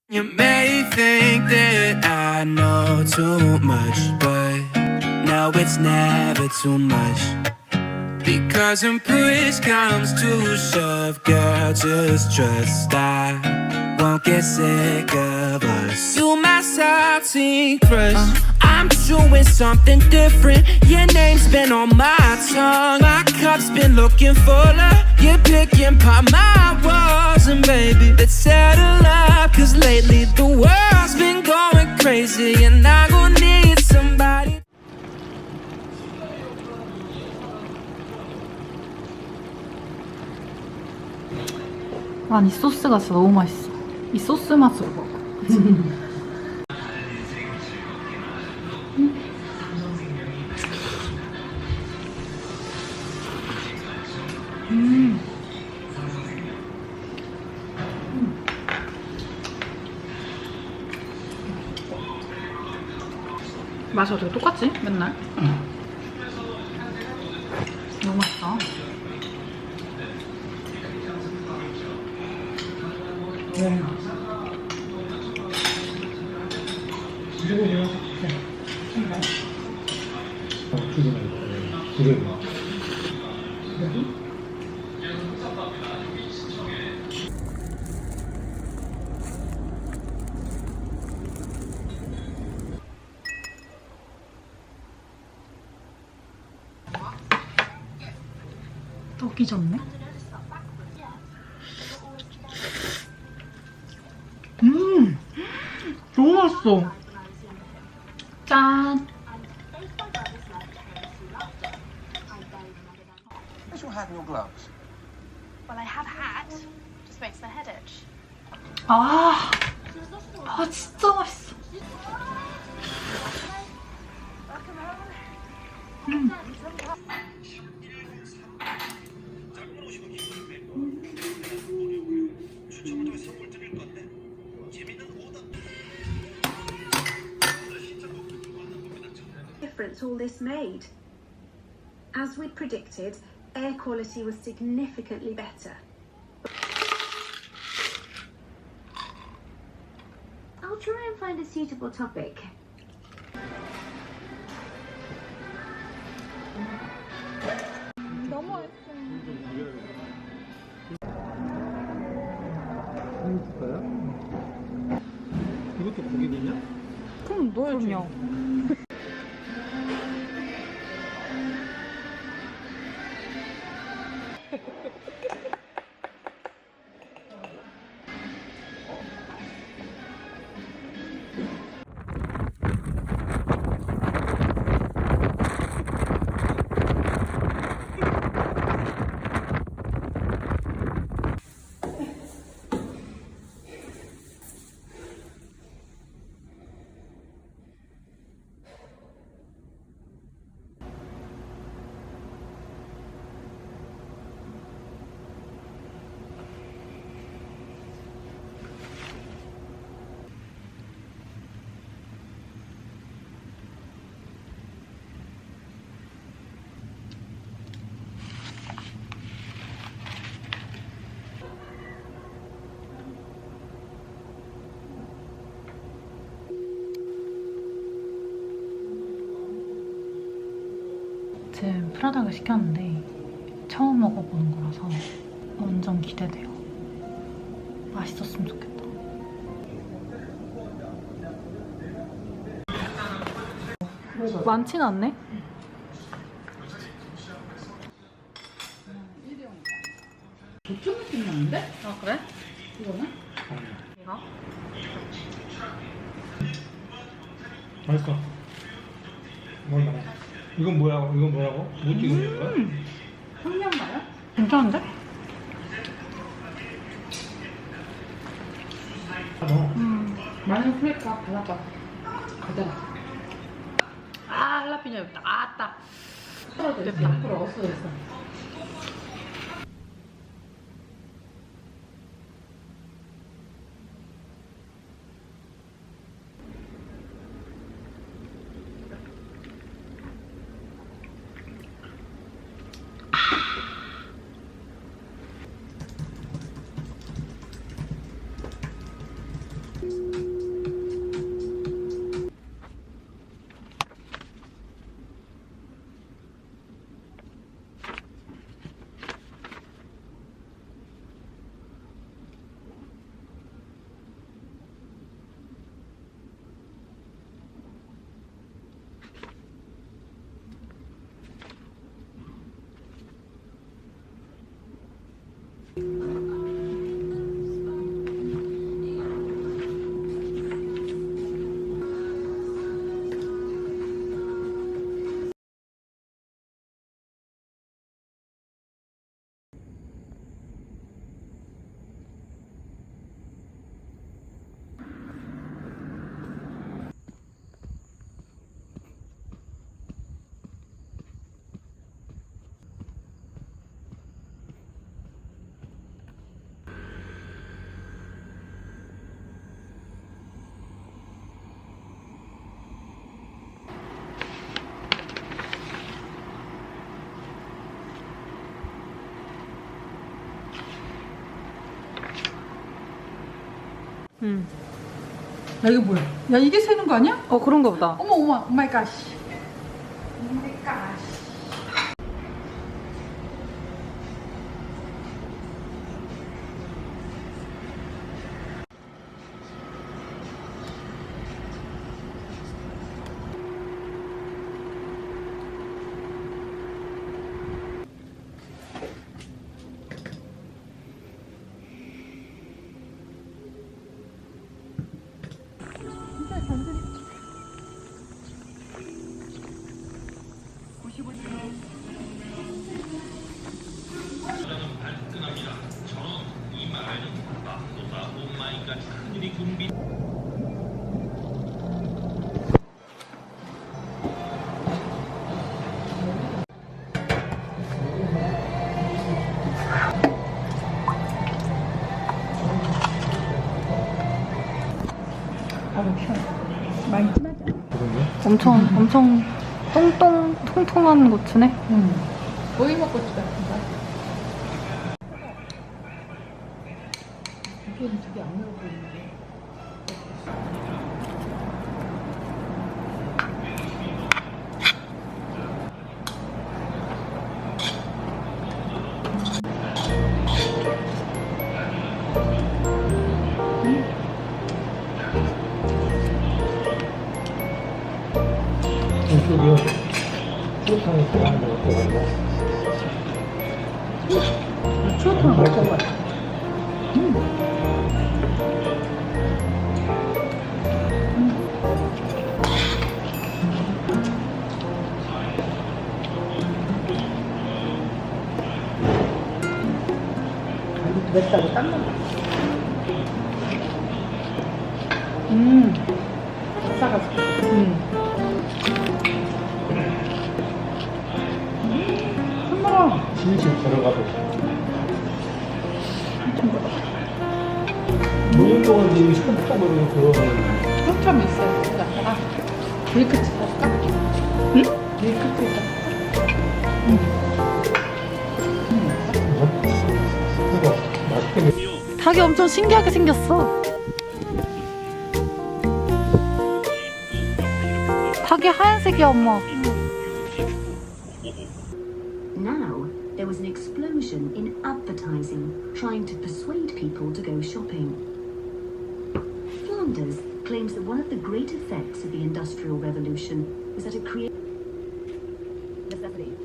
You may think that I know too much, but no, it's never too much. Because when push comes to shove, girl, just trust I won't get sick of us. You my salty crush. I'm doing something different. Your name's been on my tongue. My cup's been looking fuller. You're picking apart my walls. And baby, let's settle up. Cause lately the world's been going crazy. And I gon' need somebody. 난 이 소스가 진짜 너무 맛있어. 이 소스 맛으로 먹어. 그치? 맛이 어떻게 똑같지? 맨날? 너무 맛있다. 떡이 졌네? 너무 맛있어. 짠. Where's your hat and your gloves? Well, I have a hat. Just makes the head itch. 아 진짜 맛있어. Difference all this made. As we predicted, air quality was significantly better. I'll try and find a suitable topic. 너무 맛있어. 이것도 고기냐? 그럼 넣어야지. 지금 프라닭을 시켰는데 처음 먹어보는 거라서 완전 기대돼요. 맛있었으면 좋겠다. 많진 않네? 도청 느낌 나는데? 아 그래? 이거는? 이거? 맛있어. 몰라. 이건 뭐야? 이건 뭐라고? 뭐 찍은 거야? 청량가요? 괜찮은데? 마늘 프레이크가 발라봐. 가자. 아 할라피뇨 엽다. 아따. 떨어져 있어. 앞으로 없어졌어. 야 이거 뭐야? 야 이게 새는 거 아니야? 그런가 보다. 어머 어머 오마이 갓. 오마이 갓. 많이 진하지 않아? 엄청 통통한 고추네. 오이먹고추 같은가? 이게 되게 안 매워 보이는데. 이쪽이요. 추어탕이 들어가는 것 같아가지고. 추어탕 맛있을 것 같아. 맵다고 땀난다. 싸가지고. 진심 들어가도. 먹는 동안 이 손톱으로 그거는. 한참 있어요. 여기다가 밀크티 살까? 응? 밀크티 살까? 그거 맛있게. 닭이 엄청 신기하게 생겼어. 닭이 하얀색이야, 엄마. Now, there was an explosion in advertising trying to persuade people to go shopping. Flanders claims that one of the great effects of the Industrial Revolution was that it created necessity.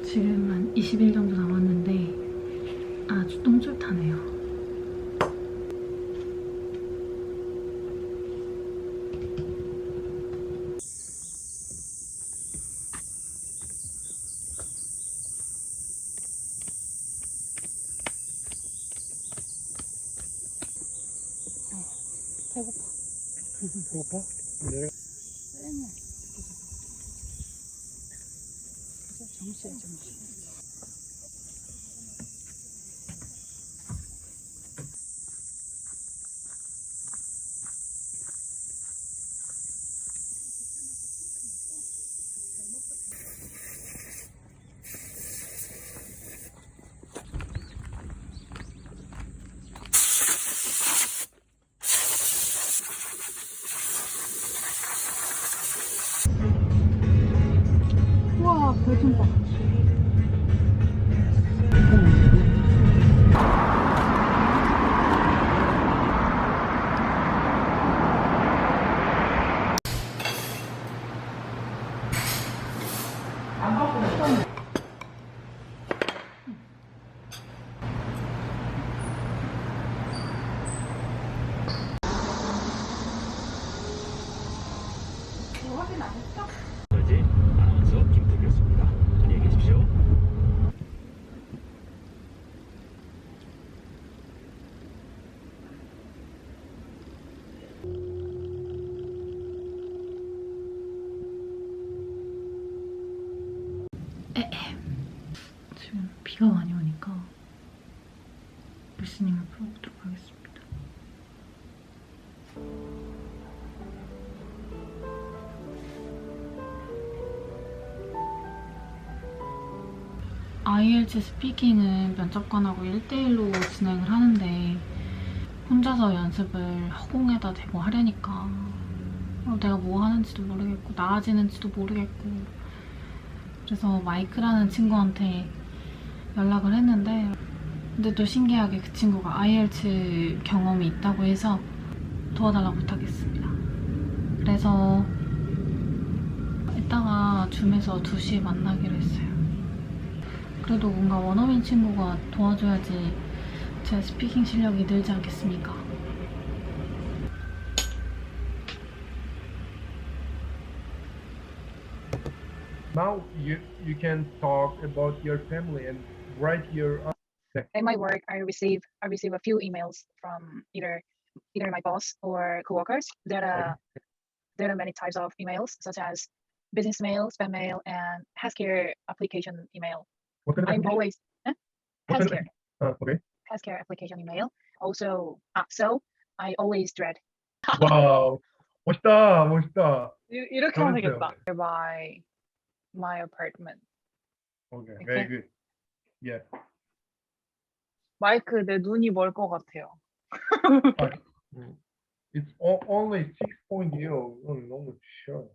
지금 한 20일 정도 남았는데 아주 똥줄타네요. 배고파? 내가. 정시. 우와, 별 좀 봐. 지금 비가 많이 오니까 리스닝을 풀어보도록 하겠습니다. 아이엘츠 스피킹은 면접관하고 1대1로 진행을 하는데 혼자서 연습을 허공에다 대고 하려니까 내가 뭐 하는지도 모르겠고 나아지는지도 모르겠고 그래서 마이크라는 친구한테 연락을 했는데 근데 또 신기하게 그 친구가 아이엘츠 경험이 있다고 해서 도와달라고 부탁했습니다. 그래서 이따가 줌에서 2시에 만나기로 했어요. 그래도 뭔가 원어민 친구가 도와줘야지 제 스피킹 실력이 늘지 않겠습니까? Now you can talk about your family and write your. In my work, I receive a few emails from either my boss or coworkers. There are many types of emails, such as business mail, spam mail, and healthcare application email. I'm always healthcare Okay. healthcare application email. Also, so I always dread. 와우. 멋있다, 멋있다. 이렇게 하면 잘했어요. 되겠다. My apartment. Okay, very good. Yeah. 마이크 내 눈이 멀 것 같아요. It's only 6.0. 너무 쉬워.